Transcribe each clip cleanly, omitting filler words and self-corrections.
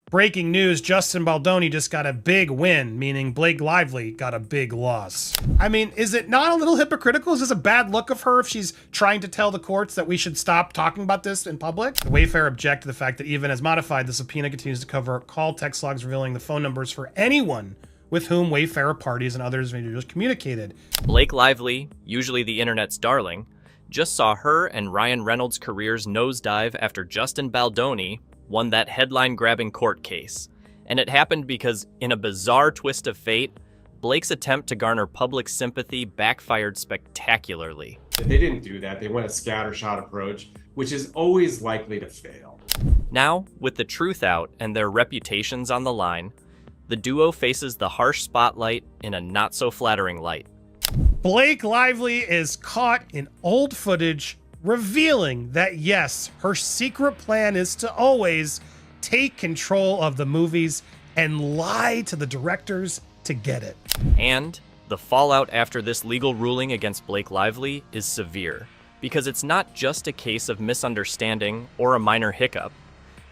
Breaking news, Justin Baldoni just got a big win, meaning Blake Lively got a big loss. I mean, is it not a little hypocritical? Is this a bad look of her if she's trying to tell the courts that we should stop talking about this in public? The Wayfair object to the fact that even as modified, the subpoena continues to cover call text logs revealing the phone numbers for anyone with whom Wayfair parties and others individuals communicated. Blake Lively, usually the internet's darling, just saw her and Ryan Reynolds' careers nosedive after Justin Baldoni won that headline-grabbing court case. And it happened because, in a bizarre twist of fate, Blake's attempt to garner public sympathy backfired spectacularly. They didn't do that. They went a scattershot approach, which is always likely to fail. Now, with the truth out and their reputations on the line, the duo faces the harsh spotlight in a not-so-flattering light. Blake Lively is caught in old footage revealing that yes, her secret plan is to always take control of the movies and lie to the directors to get it. And the fallout after this legal ruling against Blake Lively is severe, because it's not just a case of misunderstanding or a minor hiccup.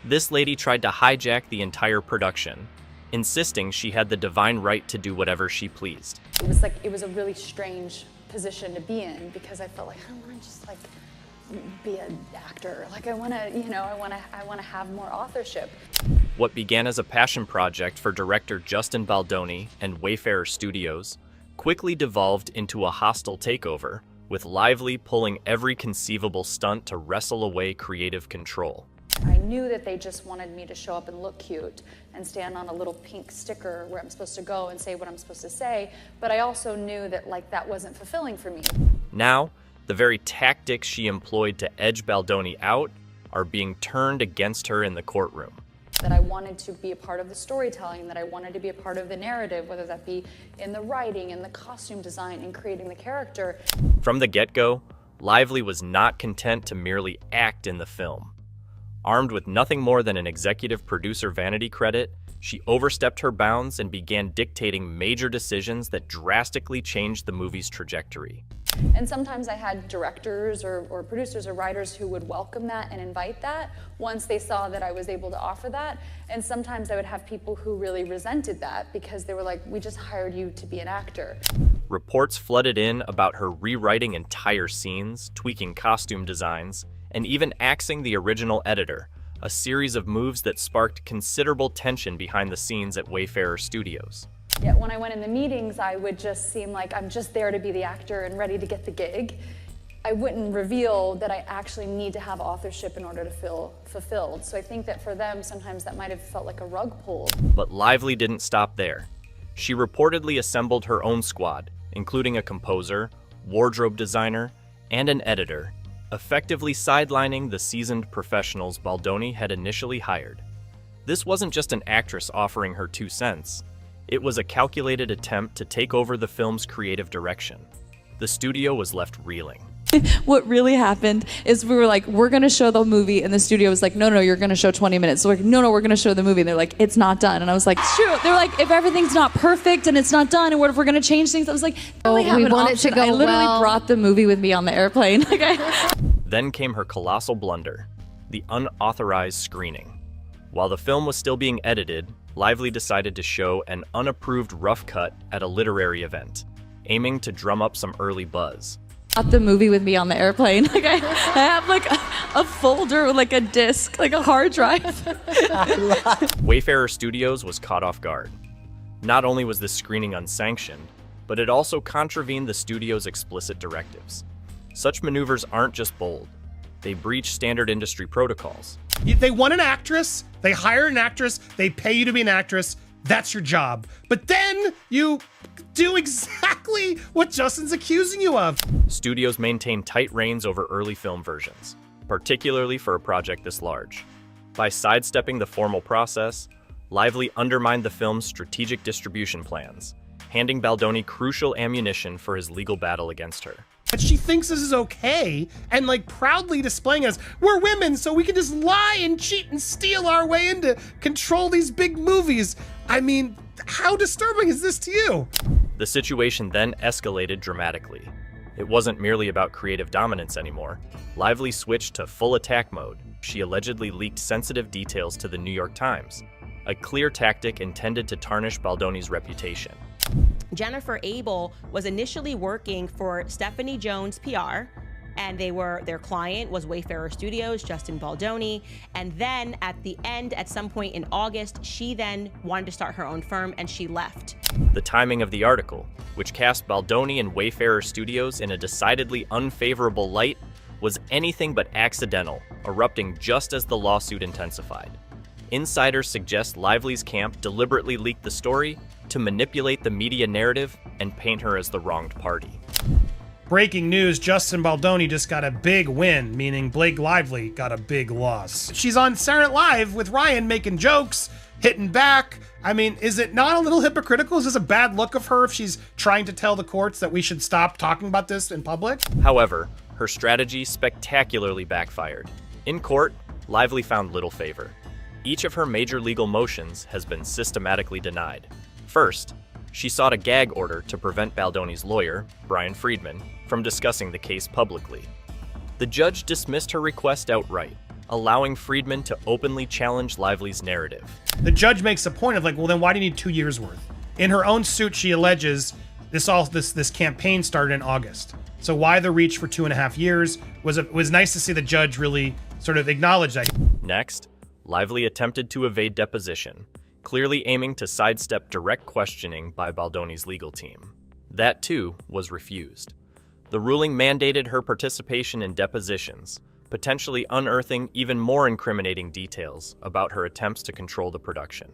This lady tried to hijack the entire production, insisting she had the divine right to do whatever she pleased. It was a really strange position to be in, because I felt like I don't want to just be an actor. I want to have more authorship. What began as a passion project for director Justin Baldoni and Wayfarer Studios quickly devolved into a hostile takeover, with Lively pulling every conceivable stunt to wrestle away creative control. I knew that they just wanted me to show up and look cute and stand on a little pink sticker where I'm supposed to go and say what I'm supposed to say, but I also knew that that wasn't fulfilling for me. Now, the very tactics she employed to edge Baldoni out are being turned against her in the courtroom. That I wanted to be a part of the storytelling, that I wanted to be a part of the narrative, whether that be in the writing, in the costume design, in creating the character. From the get-go, Lively was not content to merely act in the film. Armed with nothing more than an executive producer vanity credit, she overstepped her bounds and began dictating major decisions that drastically changed the movie's trajectory. And sometimes I had directors or producers or writers who would welcome that and invite that once they saw that I was able to offer that. And sometimes I would have people who really resented that because they were like, we just hired you to be an actor. Reports flooded in about her rewriting entire scenes, tweaking costume designs, and even axing the original editor, a series of moves that sparked considerable tension behind the scenes at Wayfarer Studios. Yet when I went in the meetings, I would just seem like I'm just there to be the actor and ready to get the gig. I wouldn't reveal that I actually need to have authorship in order to feel fulfilled. So I think that for them, sometimes that might have felt like a rug pull. But Lively didn't stop there. She reportedly assembled her own squad, including a composer, wardrobe designer, and an editor, effectively sidelining the seasoned professionals Baldoni had initially hired. This wasn't just an actress offering her 2 cents. It was a calculated attempt to take over the film's creative direction. The studio was left reeling. What really happened is we were like, we're going to show the movie, and the studio was like, no, you're going to show 20 minutes. So we're like, no, we're going to show the movie. And they're like, it's not done. And I was like, shoot. They're like, if everything's not perfect and it's not done, and what if we're going to change things? I was like, we want it to go. I literally brought the movie with me on the airplane. Then came her colossal blunder, the unauthorized screening. While the film was still being edited, Lively decided to show an unapproved rough cut at a literary event, aiming to drum up some early buzz. Brought the movie with me on the airplane. I have a folder with a disc, a hard drive. Wayfarer Studios was caught off guard. Not only was this screening unsanctioned, but it also contravened the studio's explicit directives. Such maneuvers aren't just bold. They breach standard industry protocols. They want an actress, they hire an actress, they pay you to be an actress, that's your job. But then you do exactly what Justin's accusing you of. Studios maintain tight reins over early film versions, particularly for a project this large. By sidestepping the formal process, Lively undermined the film's strategic distribution plans, handing Baldoni crucial ammunition for his legal battle against her. But she thinks this is okay, and proudly displaying us, we're women, so we can just lie and cheat and steal our way into control these big movies. I mean, how disturbing is this to you? The situation then escalated dramatically. It wasn't merely about creative dominance anymore. Lively switched to full attack mode. She allegedly leaked sensitive details to the New York Times, a clear tactic intended to tarnish Baldoni's reputation. Jennifer Abel was initially working for Stephanie Jones PR, and their client was Wayfarer Studios, Justin Baldoni. And then at the end, at some point in August, she then wanted to start her own firm and she left. The timing of the article, which cast Baldoni and Wayfarer Studios in a decidedly unfavorable light, was anything but accidental, erupting just as the lawsuit intensified. Insiders suggest Lively's camp deliberately leaked the story to manipulate the media narrative and paint her as the wronged party. Breaking news, Justin Baldoni just got a big win, meaning Blake Lively got a big loss. She's on Saturday Night Live with Ryan making jokes, hitting back. I mean, is it not a little hypocritical? Is this a bad look of her if she's trying to tell the courts that we should stop talking about this in public? However, her strategy spectacularly backfired. In court, Lively found little favor. Each of her major legal motions has been systematically denied. First, she sought a gag order to prevent Baldoni's lawyer, Brian Friedman, from discussing the case publicly. The judge dismissed her request outright, allowing Friedman to openly challenge Lively's narrative. The judge makes a point of like, well, then why do you need 2 years worth? In her own suit, she alleges this campaign started in August. So why the reach for 2.5 years? Was nice to see the judge really sort of acknowledge that. Next, Lively attempted to evade deposition, clearly aiming to sidestep direct questioning by Baldoni's legal team. That, too, was refused. The ruling mandated her participation in depositions, potentially unearthing even more incriminating details about her attempts to control the production.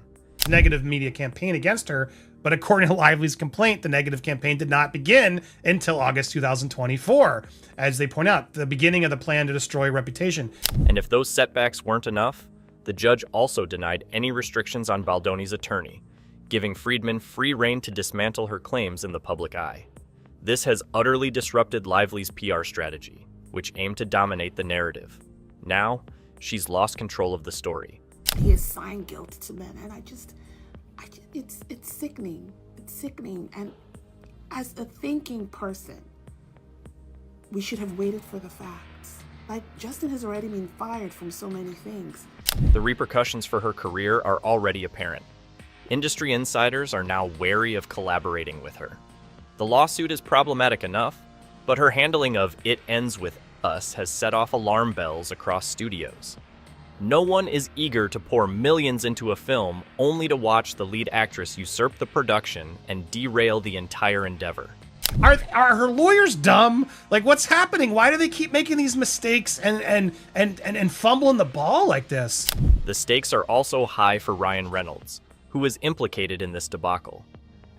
Negative media campaign against her, but according to Lively's complaint, the negative campaign did not begin until August 2024. As they point out, the beginning of the plan to destroy reputation. And if those setbacks weren't enough, the judge also denied any restrictions on Baldoni's attorney, giving Friedman free rein to dismantle her claims in the public eye. This has utterly disrupted Lively's PR strategy, which aimed to dominate the narrative. Now, she's lost control of the story. He assigned guilt to men, and it's sickening. It's sickening. And as a thinking person, we should have waited for the facts. Like, Justin has already been fired from so many things. The repercussions for her career are already apparent. Industry insiders are now wary of collaborating with her. The lawsuit is problematic enough, but her handling of "it ends with us" has set off alarm bells across studios. No one is eager to pour millions into a film only to watch the lead actress usurp the production and derail the entire endeavor. Are her lawyers dumb? Like, what's happening? Why do they keep making these mistakes and fumbling the ball like this? The stakes are also high for Ryan Reynolds, who was implicated in this debacle.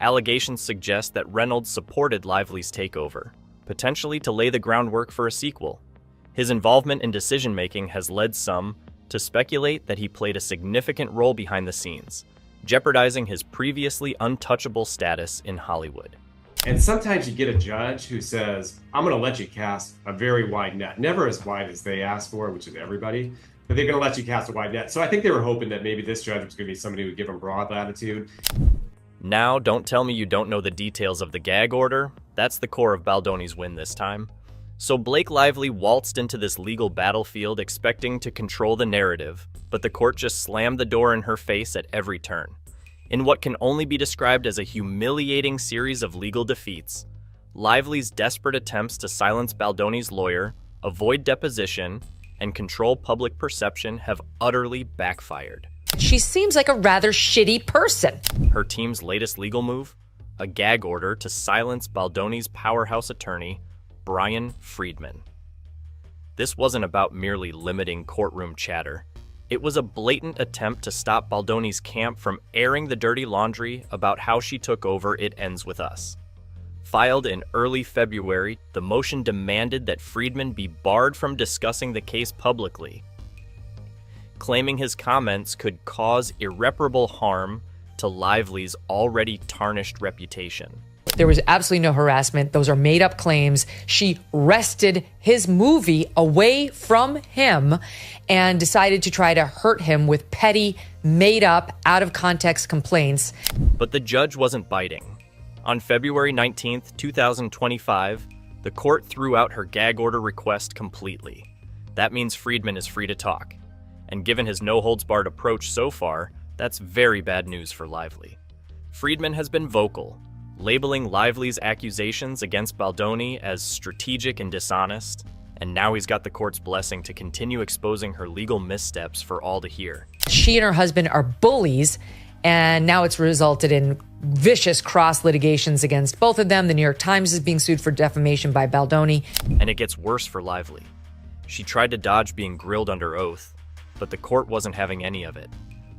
Allegations suggest that Reynolds supported Lively's takeover, potentially to lay the groundwork for a sequel. His involvement in decision-making has led some to speculate that he played a significant role behind the scenes, jeopardizing his previously untouchable status in Hollywood. And sometimes you get a judge who says, I'm going to let you cast a very wide net, never as wide as they asked for, which is everybody, but they're going to let you cast a wide net. So I think they were hoping that maybe this judge was going to be somebody who would give them broad latitude. Now, don't tell me you don't know the details of the gag order. That's the core of Baldoni's win this time. So Blake Lively waltzed into this legal battlefield expecting to control the narrative, but the court just slammed the door in her face at every turn. In what can only be described as a humiliating series of legal defeats, Lively's desperate attempts to silence Baldoni's lawyer, avoid deposition, and control public perception have utterly backfired. She seems like a rather shitty person. Her team's latest legal move? A gag order to silence Baldoni's powerhouse attorney, Brian Friedman. This wasn't about merely limiting courtroom chatter. It was a blatant attempt to stop Baldoni's camp from airing the dirty laundry about how she took over "It Ends With Us." Filed in early February, the motion demanded that Friedman be barred from discussing the case publicly, claiming his comments could cause irreparable harm to Lively's already tarnished reputation. There was absolutely no harassment. Those are made-up claims. She wrested his movie away from him and decided to try to hurt him with petty, made-up, out-of-context complaints. But the judge wasn't biting. On February 19th, 2025, the court threw out her gag order request completely. That means Friedman is free to talk. And given his no-holds-barred approach so far, That's very bad news for Lively. Friedman has been vocal, labeling Lively's accusations against Baldoni as strategic and dishonest, and now he's got the court's blessing to continue exposing her legal missteps for all to hear. She and her husband are bullies, and now it's resulted in vicious cross litigations against both of them. The New York Times is being sued for defamation by Baldoni. And it gets worse for Lively. She tried to dodge being grilled under oath, but the court wasn't having any of it.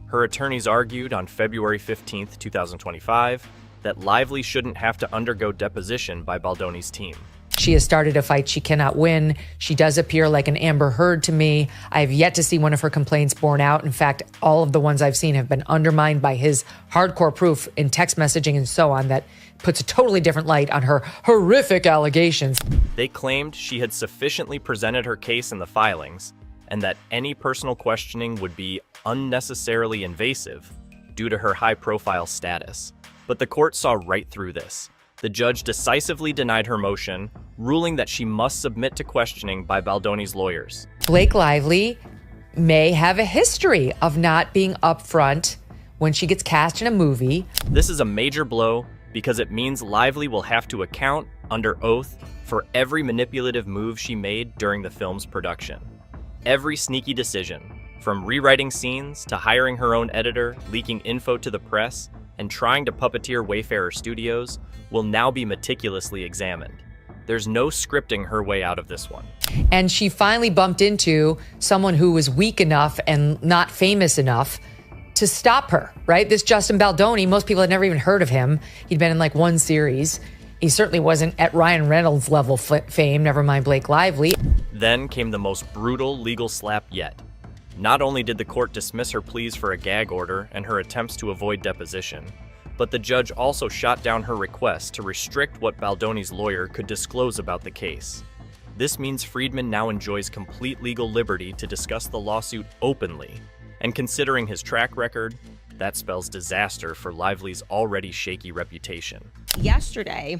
Her attorneys argued on February 15, 2025, that Lively shouldn't have to undergo deposition by Baldoni's team. She has started a fight she cannot win. She does appear like an Amber Heard to me. I have yet to see one of her complaints borne out. In fact, all of the ones I've seen have been undermined by his hardcore proof in text messaging and so on that puts a totally different light on her horrific allegations. They claimed she had sufficiently presented her case in the filings, and that any personal questioning would be unnecessarily invasive due to her high-profile status. But the court saw right through this. The judge decisively denied her motion, ruling that she must submit to questioning by Baldoni's lawyers. Blake Lively may have a history of not being upfront when she gets cast in a movie. This is a major blow because it means Lively will have to account under oath for every manipulative move she made during the film's production. Every sneaky decision, from rewriting scenes to hiring her own editor, leaking info to the press, and trying to puppeteer Wayfarer Studios, will now be meticulously examined. There's no scripting her way out of this one. And she finally bumped into someone who was weak enough and not famous enough to stop her, right? This Justin Baldoni, most people had never even heard of him. He'd been in like one series. He certainly wasn't at Ryan Reynolds level fame, never mind Blake Lively. Then came the most brutal legal slap yet. Not only did the court dismiss her pleas for a gag order and her attempts to avoid deposition, but the judge also shot down her request to restrict what Baldoni's lawyer could disclose about the case. This means Friedman now enjoys complete legal liberty to discuss the lawsuit openly, and considering his track record, that spells disaster for Lively's already shaky reputation. Yesterday,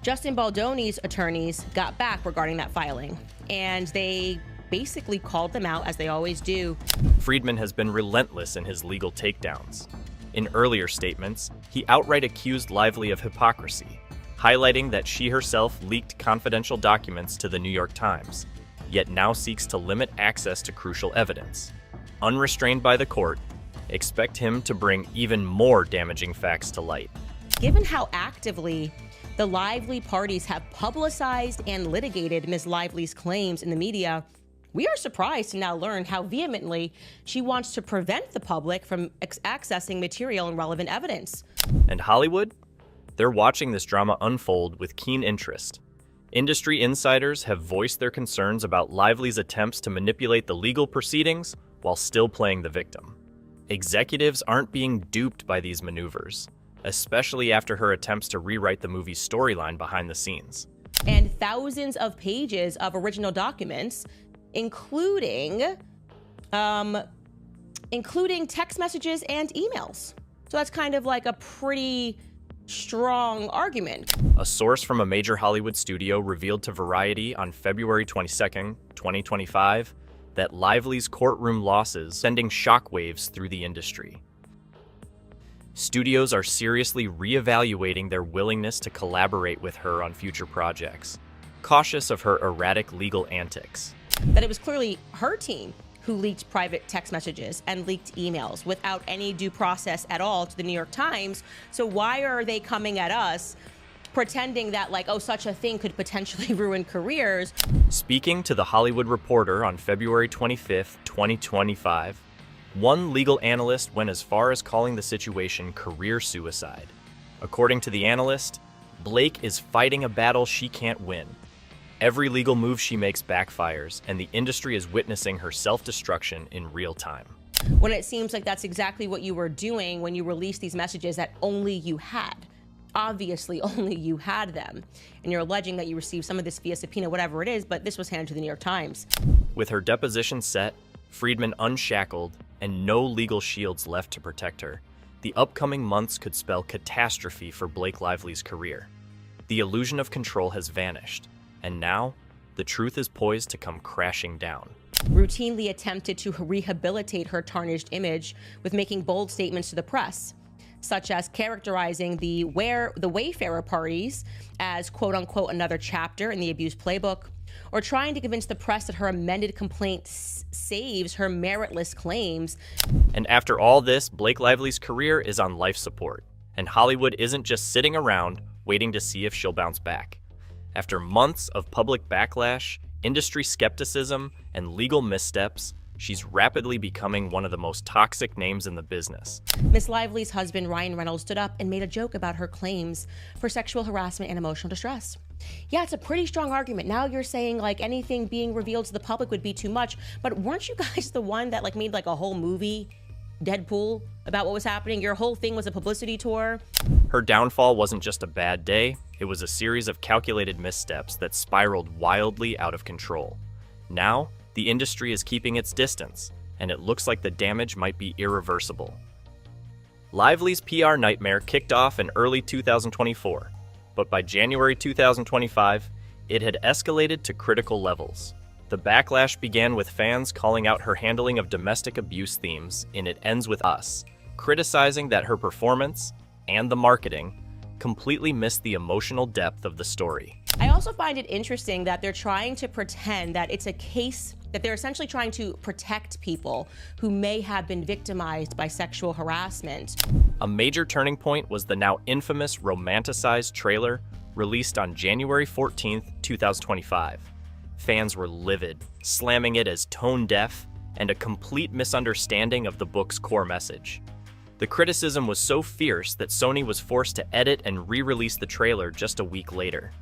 Justin Baldoni's attorneys got back regarding that filing, and they basically called them out, as they always do. Friedman has been relentless in his legal takedowns. In earlier statements, he outright accused Lively of hypocrisy, highlighting that she herself leaked confidential documents to the New York Times, yet now seeks to limit access to crucial evidence. Unrestrained by the court, expect him to bring even more damaging facts to light. Given how actively the Lively parties have publicized and litigated Ms. Lively's claims in the media, we are surprised to now learn how vehemently she wants to prevent the public from accessing material and relevant evidence. And Hollywood? They're watching this drama unfold with keen interest. Industry insiders have voiced their concerns about Lively's attempts to manipulate the legal proceedings while still playing the victim. Executives aren't being duped by these maneuvers, especially after her attempts to rewrite the movie's storyline behind the scenes. And thousands of pages of original documents, including text messages and emails. So that's kind of like a pretty strong argument. A source from a major Hollywood studio revealed to Variety on February 22nd, 2025, that Lively's courtroom losses sending shockwaves through the industry. Studios are seriously reevaluating their willingness to collaborate with her on future projects, cautious of her erratic legal antics. That it was clearly her team who leaked private text messages and leaked emails without any due process at all to the New York Times. So why are they coming at us pretending that, like, oh, such a thing could potentially ruin careers? Speaking to The Hollywood Reporter on February 25th, 2025, one legal analyst went as far as calling the situation career suicide. According to the analyst, Blake is fighting a battle she can't win. Every legal move she makes backfires, and the industry is witnessing her self-destruction in real time. When it seems like that's exactly what you were doing when you released these messages that only you had. Obviously, only you had them. And you're alleging that you received some of this via subpoena, whatever it is, but this was handed to the New York Times. With her deposition set, Friedman unshackled, and no legal shields left to protect her, the upcoming months could spell catastrophe for Blake Lively's career. The illusion of control has vanished, and now, the truth is poised to come crashing down. routinely attempted to rehabilitate her tarnished image with making bold statements to the press, such as characterizing the Wayfarer parties as quote-unquote another chapter in the abuse playbook, or trying to convince the press that her amended complaint saves her meritless claims. And after all this, Blake Lively's career is on life support, and Hollywood isn't just sitting around waiting to see if she'll bounce back. After months of public backlash, industry skepticism, and legal missteps, she's rapidly becoming one of the most toxic names in the business. Miss Lively's husband, Ryan Reynolds, stood up and made a joke about her claims for sexual harassment and emotional distress. Yeah, it's a pretty strong argument. Now you're saying like anything being revealed to the public would be too much, but weren't you guys the one that like made like a whole movie, Deadpool, about what was happening? Your whole thing was a publicity tour. Her downfall wasn't just a bad day, it was a series of calculated missteps that spiraled wildly out of control. Now, the industry is keeping its distance, and it looks like the damage might be irreversible. Lively's PR nightmare kicked off in early 2024, but by January 2025, it had escalated to critical levels. The backlash began with fans calling out her handling of domestic abuse themes in It Ends With Us, criticizing that her performance and the marketing completely missed the emotional depth of the story. I also find it interesting that they're trying to pretend that it's a case, that they're essentially trying to protect people who may have been victimized by sexual harassment. A major turning point was the now infamous romanticized trailer released on January 14th, 2025. Fans were livid, slamming it as tone-deaf and a complete misunderstanding of the book's core message. The criticism was so fierce that Sony was forced to edit and re-release the trailer just a week later.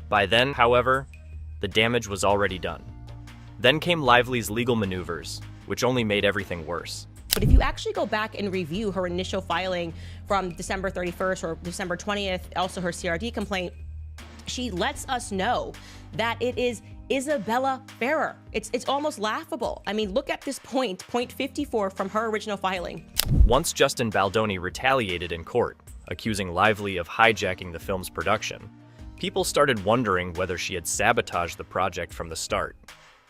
By then, however, the damage was already done. Then came Lively's legal maneuvers, which only made everything worse. But if you actually go back and review her initial filing from December 31st or December 20th, also her CRD complaint, she lets us know that it is Isabella Ferrer. It's almost laughable. I mean, look at this point 54 from her original filing. Once Justin Baldoni retaliated in court, accusing Lively of hijacking the film's production, people started wondering whether she had sabotaged the project from the start.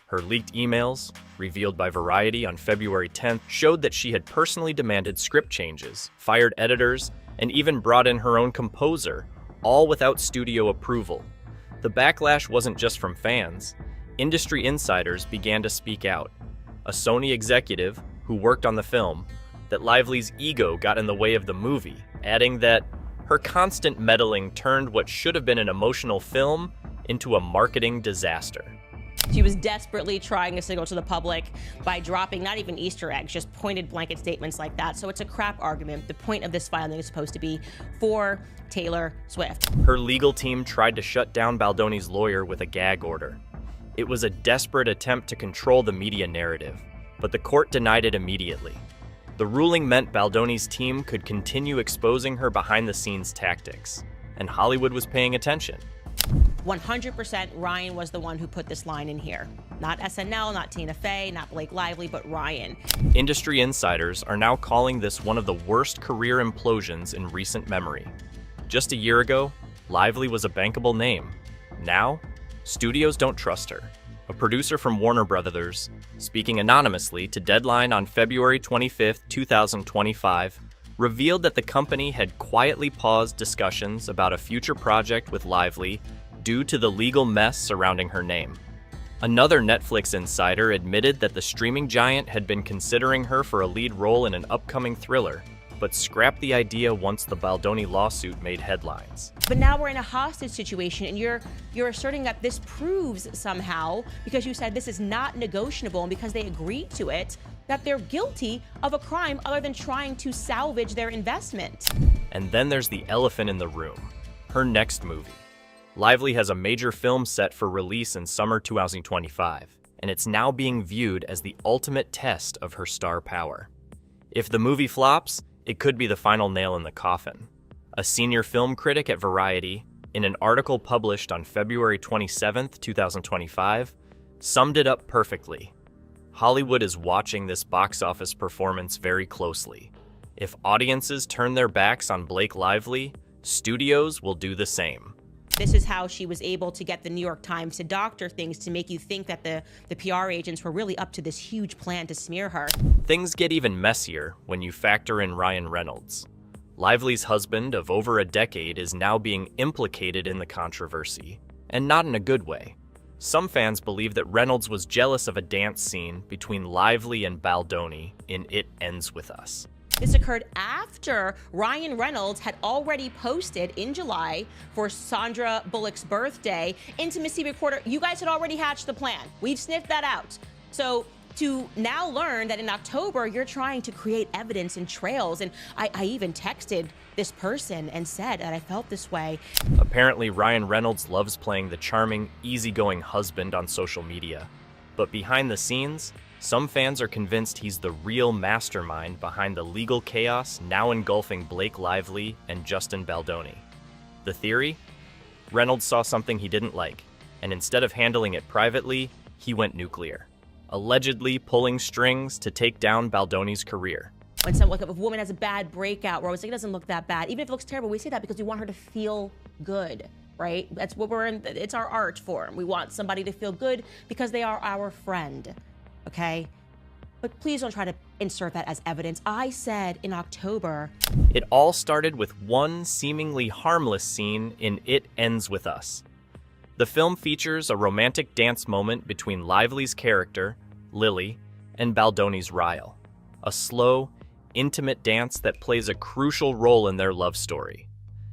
Her leaked emails, revealed by Variety on February 10th, showed that she had personally demanded script changes, fired editors, and even brought in her own composer, all without studio approval. The backlash wasn't just from fans. Industry insiders began to speak out. A Sony executive, who worked on the film, that Lively's ego got in the way of the movie, adding that her constant meddling turned what should have been an emotional film into a marketing disaster. She was desperately trying to signal to the public by dropping not even Easter eggs, just pointed blanket statements like that. So it's a crap argument. The point of this filing is supposed to be for Taylor Swift. Her legal team tried to shut down Baldoni's lawyer with a gag order. It was a desperate attempt to control the media narrative, but the court denied it immediately. The ruling meant Baldoni's team could continue exposing her behind-the-scenes tactics, and Hollywood was paying attention. 100% Ryan was the one who put this line in here. Not SNL, not Tina Fey, not Blake Lively, but Ryan. Industry insiders are now calling this one of the worst career implosions in recent memory. Just a year ago, Lively was a bankable name. Now, studios don't trust her. A producer from Warner Brothers, speaking anonymously to Deadline on February 25, 2025, revealed that the company had quietly paused discussions about a future project with Lively due to the legal mess surrounding her name. Another Netflix insider admitted that the streaming giant had been considering her for a lead role in an upcoming thriller, but scrapped the idea once the Baldoni lawsuit made headlines. But now we're in a hostage situation, and you're asserting that this proves somehow, because you said this is not negotiable, and because they agreed to it, that they're guilty of a crime other than trying to salvage their investment. And then there's the elephant in the room, her next movie. Lively has a major film set for release in summer 2025, and it's now being viewed as the ultimate test of her star power. If the movie flops, it could be the final nail in the coffin. A senior film critic at Variety, in an article published on February 27, 2025, summed it up perfectly. Hollywood is watching this box office performance very closely. If audiences turn their backs on Blake Lively, studios will do the same. This is how she was able to get the New York Times to doctor things to make you think that the PR agents were really up to this huge plan to smear her. Things get even messier when you factor in Ryan Reynolds. Lively's husband of over a decade is now being implicated in the controversy, and not in a good way. Some fans believe that Reynolds was jealous of a dance scene between Lively and Baldoni in It Ends With Us. This occurred after Ryan Reynolds had already posted in July for Sandra Bullock's birthday, intimacy recorder. You guys had already hatched the plan. We've sniffed that out. So to now learn that in October, you're trying to create evidence and trails. And I even texted this person and said that I felt this way. Apparently, Ryan Reynolds loves playing the charming, easygoing husband on social media. But behind the scenes, some fans are convinced he's the real mastermind behind the legal chaos now engulfing Blake Lively and Justin Baldoni. The theory? Reynolds saw something he didn't like, and instead of handling it privately, he went nuclear, allegedly pulling strings to take down Baldoni's career. When someone, like, if a woman has a bad breakout, we're always like, it doesn't look that bad. Even if it looks terrible, we say that because we want her to feel good, right? That's what we're in. It's our art form. We want somebody to feel good because they are our friend, okay? But please don't try to insert that as evidence. I said in October. It all started with one seemingly harmless scene in It Ends With Us. The film features a romantic dance moment between Lively's character, Lily, and Baldoni's Ryle. A slow, intimate dance that plays a crucial role in their love story.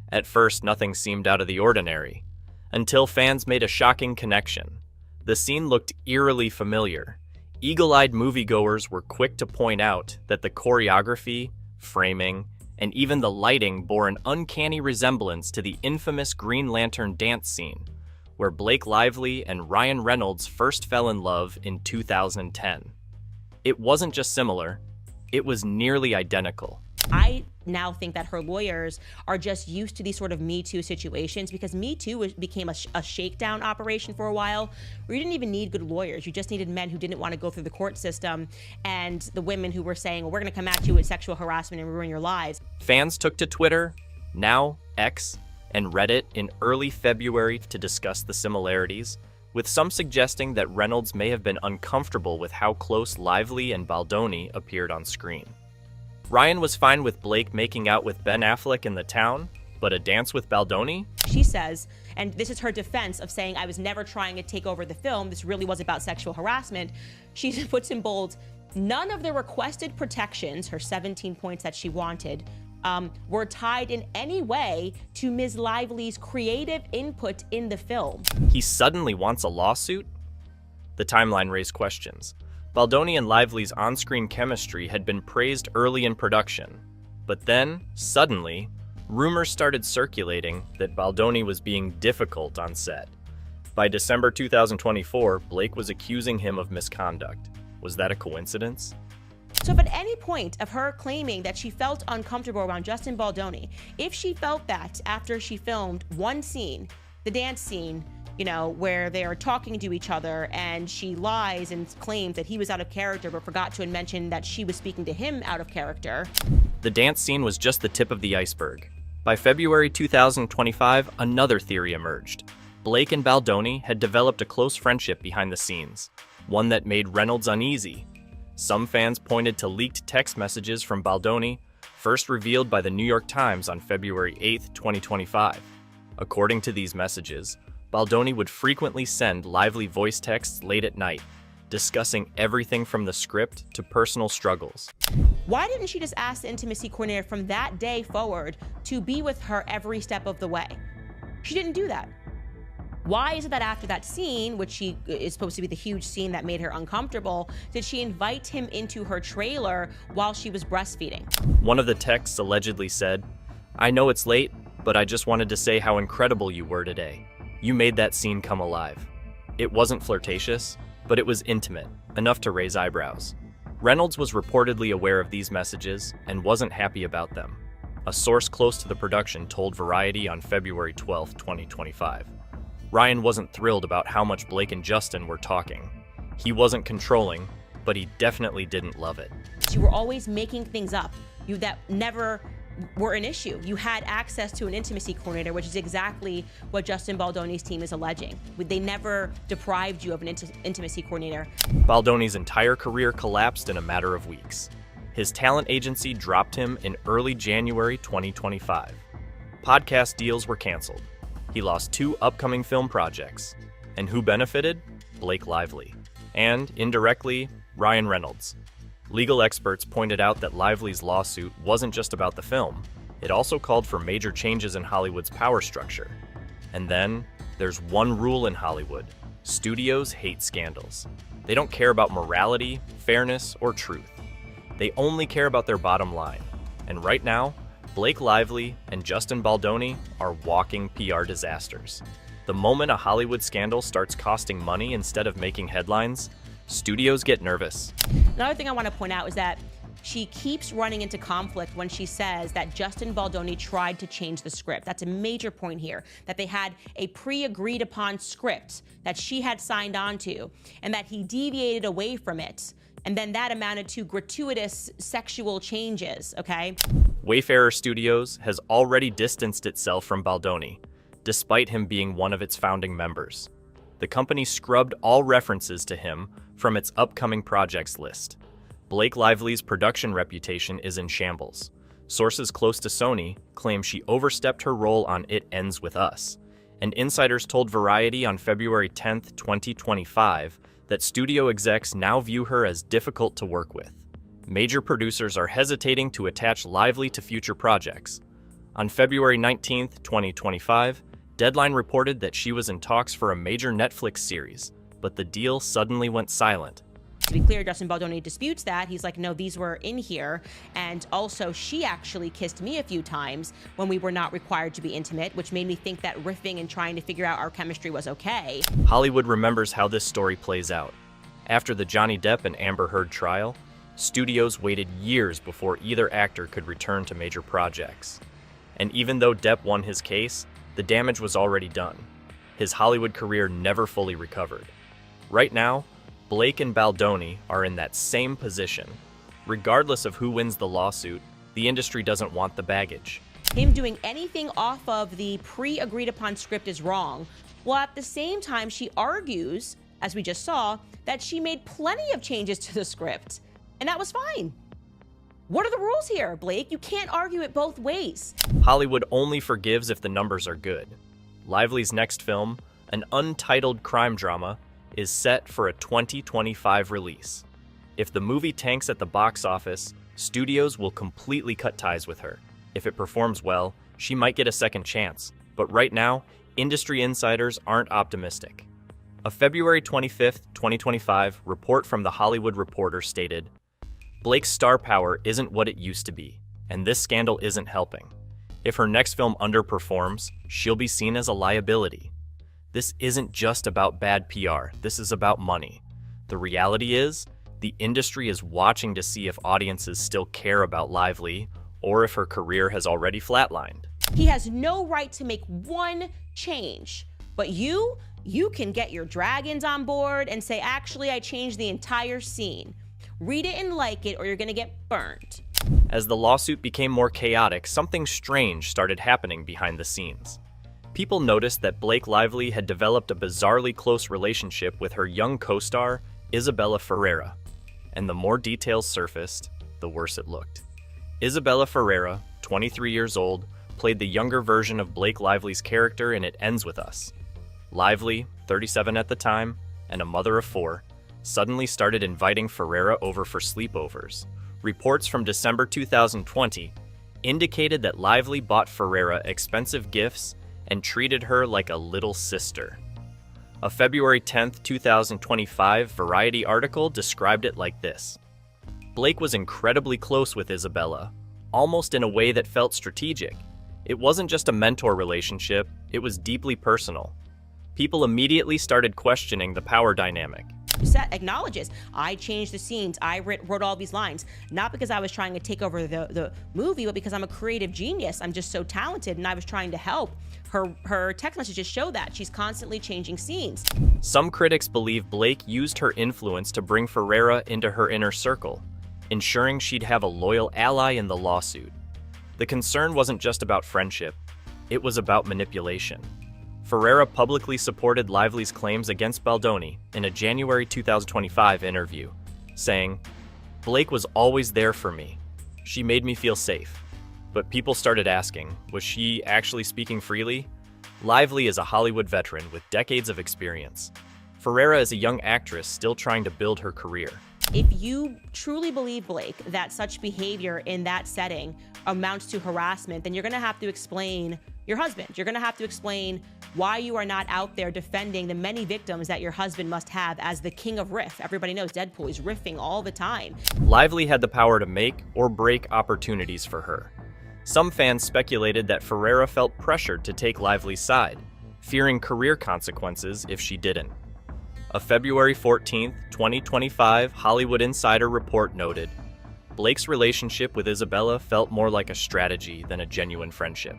At first, nothing seemed out of the ordinary, until fans made a shocking connection. The scene looked eerily familiar. Eagle-eyed moviegoers were quick to point out that the choreography, framing, and even the lighting bore an uncanny resemblance to the infamous Green Lantern dance scene, where Blake Lively and Ryan Reynolds first fell in love in 2010. It wasn't just similar, it was nearly identical. I now think that her lawyers are just used to these sort of Me Too situations, because Me Too became a shakedown operation for a while where you didn't even need good lawyers. You just needed men who didn't want to go through the court system, and the women who were saying, well, we're going to come at you with sexual harassment and ruin your lives. Fans took to Twitter, now X, and Reddit in early February to discuss the similarities, with some suggesting that Reynolds may have been uncomfortable with how close Lively and Baldoni appeared on screen. Ryan was fine with Blake making out with Ben Affleck in The Town, but a dance with Baldoni? She says, and this is her defense of saying, I was never trying to take over the film, this really was about sexual harassment. She puts in bold, none of the requested protections, her 17 points that she wanted, were tied in any way to Ms. Lively's creative input in the film. He suddenly wants a lawsuit? The timeline raised questions. Baldoni and Lively's on-screen chemistry had been praised early in production, but then, suddenly, rumors started circulating that Baldoni was being difficult on set. By December 2024, Blake was accusing him of misconduct. Was that a coincidence? So if at any point of her claiming that she felt uncomfortable around Justin Baldoni, if she felt that after she filmed one scene, the dance scene, you know, where they're talking to each other and she lies and claims that he was out of character but forgot to mention that she was speaking to him out of character. The dance scene was just the tip of the iceberg. By February 2025, another theory emerged. Blake and Baldoni had developed a close friendship behind the scenes, one that made Reynolds uneasy. Some fans pointed to leaked text messages from Baldoni, first revealed by the New York Times on February 8, 2025. According to these messages, Baldoni would frequently send Lively voice texts late at night, discussing everything from the script to personal struggles. Why didn't she just ask the intimacy coordinator from that day forward to be with her every step of the way? She didn't do that. Why is it that after that scene, which she is supposed to be the huge scene that made her uncomfortable, did she invite him into her trailer while she was breastfeeding? One of the texts allegedly said, "I know it's late, but I just wanted to say how incredible you were today. You made that scene come alive." It wasn't flirtatious, but it was intimate, enough to raise eyebrows. Reynolds was reportedly aware of these messages and wasn't happy about them. A source close to the production told Variety on February 12, 2025. Ryan wasn't thrilled about how much Blake and Justin were talking. He wasn't controlling, but he definitely didn't love it. You were always making things up. That never were an issue. You had access to an intimacy coordinator, which is exactly what Justin Baldoni's team is alleging. They never deprived you of an intimacy coordinator. Baldoni's entire career collapsed in a matter of weeks. His talent agency dropped him in early January 2025. Podcast deals were canceled. He lost 2 upcoming film projects. And who benefited? Blake Lively. And, indirectly, Ryan Reynolds. Legal experts pointed out that Lively's lawsuit wasn't just about the film. It also called for major changes in Hollywood's power structure. And then, there's one rule in Hollywood. Studios hate scandals. They don't care about morality, fairness, or truth. They only care about their bottom line. And right now, Blake Lively and Justin Baldoni are walking PR disasters. The moment a Hollywood scandal starts costing money instead of making headlines, studios get nervous. Another thing I want to point out is that she keeps running into conflict when she says that Justin Baldoni tried to change the script. That's a major point here, that they had a pre-agreed upon script that she had signed on to, and that he deviated away from it. And then that amounted to gratuitous sexual changes, okay? Wayfarer Studios has already distanced itself from Baldoni, despite him being one of its founding members. The company scrubbed all references to him from its upcoming projects list. Blake Lively's production reputation is in shambles. Sources close to Sony claim she overstepped her role on It Ends With Us. And insiders told Variety on February 10, 2025, that studio execs now view her as difficult to work with. Major producers are hesitating to attach Lively to future projects. On February 19, 2025, Deadline reported that she was in talks for a major Netflix series, but the deal suddenly went silent. To be clear, Justin Baldoni disputes that. He's like, no, these were in here. And also, she actually kissed me a few times when we were not required to be intimate, which made me think that riffing and trying to figure out our chemistry was okay. Hollywood remembers how this story plays out. After the Johnny Depp and Amber Heard trial, studios waited years before either actor could return to major projects. And even though Depp won his case, the damage was already done. His Hollywood career never fully recovered. Right now, Blake and Baldoni are in that same position. Regardless of who wins the lawsuit, the industry doesn't want the baggage. Him doing anything off of the pre-agreed upon script is wrong, while at the same time she argues, as we just saw, that she made plenty of changes to the script, and that was fine. What are the rules here, Blake? You can't argue it both ways. Hollywood only forgives if the numbers are good. Lively's next film, an untitled crime drama, is set for a 2025 release. If the movie tanks at the box office, studios will completely cut ties with her. If it performs well, she might get a second chance. But right now, industry insiders aren't optimistic. A February 25, 2025 report from The Hollywood Reporter stated, Blake's star power isn't what it used to be, and this scandal isn't helping. If her next film underperforms, she'll be seen as a liability. This isn't just about bad PR, this is about money. The reality is, the industry is watching to see if audiences still care about Lively, or if her career has already flatlined. He has no right to make one change, but you can get your dragons on board and say, actually, I changed the entire scene. Read it and like it, or you're gonna get burned. As the lawsuit became more chaotic, something strange started happening behind the scenes. People noticed that Blake Lively had developed a bizarrely close relationship with her young co-star, Isabella Ferreira. And the more details surfaced, the worse it looked. Isabella Ferreira, 23 years old, played the younger version of Blake Lively's character in It Ends With Us. Lively, 37 at the time, and a mother of 4, suddenly started inviting Ferreira over for sleepovers. Reports from December 2020 indicated that Lively bought Ferreira expensive gifts and treated her like a little sister. A February 10, 2025 Variety article described it like this. Blake was incredibly close with Isabella, almost in a way that felt strategic. It wasn't just a mentor relationship, it was deeply personal. People immediately started questioning the power dynamic. Set acknowledges, I changed the scenes, I wrote all these lines, not because I was trying to take over the movie, but because I'm a creative genius. I'm just so talented, and I was trying to help. Her text messages show that. She's constantly changing scenes. Some critics believe Blake used her influence to bring Ferreira into her inner circle, ensuring she'd have a loyal ally in the lawsuit. The The concern wasn't just about friendship, it was about manipulation. Ferreira publicly supported Lively's claims against Baldoni in a January 2025 interview, saying, "Blake was always there for me. She made me feel safe." But people started asking, was she actually speaking freely? Lively is a Hollywood veteran with decades of experience. Ferreira is a young actress still trying to build her career. If you truly believe, Blake, that such behavior in that setting amounts to harassment, then you're going to have to explain your husband. You're going to have to explain why you are not out there defending the many victims that your husband must have as the king of riff. Everybody knows Deadpool is riffing all the time. Lively had the power to make or break opportunities for her. Some fans speculated that Ferreira felt pressured to take Lively's side, fearing career consequences if she didn't. A February 14, 2025 Hollywood Insider report noted, Blake's relationship with Isabella felt more like a strategy than a genuine friendship.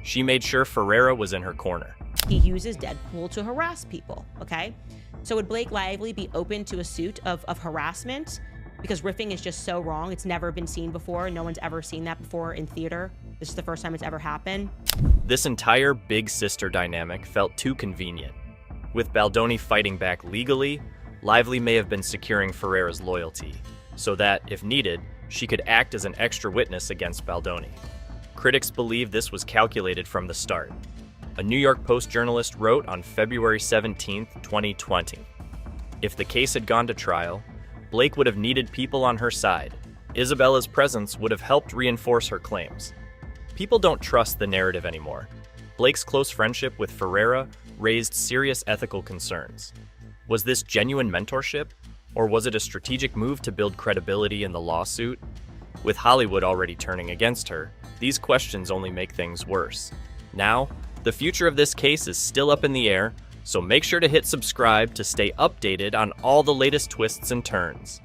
She made sure Ferreira was in her corner. He uses Deadpool to harass people, okay? So would Blake Lively be open to a suit of harassment? Because riffing is just so wrong. It's never been seen before. No one's ever seen that before in theater. This is the first time it's ever happened. This entire big sister dynamic felt too convenient. With Baldoni fighting back legally, Lively may have been securing Ferreira's loyalty, so that, if needed, she could act as an extra witness against Baldoni. Critics believe this was calculated from the start. A New York Post journalist wrote on February 17, 2020, "If the case had gone to trial, Blake would have needed people on her side. Isabella's presence would have helped reinforce her claims. People don't trust the narrative anymore. Blake's close friendship with Ferreira raised serious ethical concerns. Was this genuine mentorship, or was it a strategic move to build credibility in the lawsuit? With Hollywood already turning against her, these questions only make things worse. Now, the future of this case is still up in the air, so make sure to hit subscribe to stay updated on all the latest twists and turns."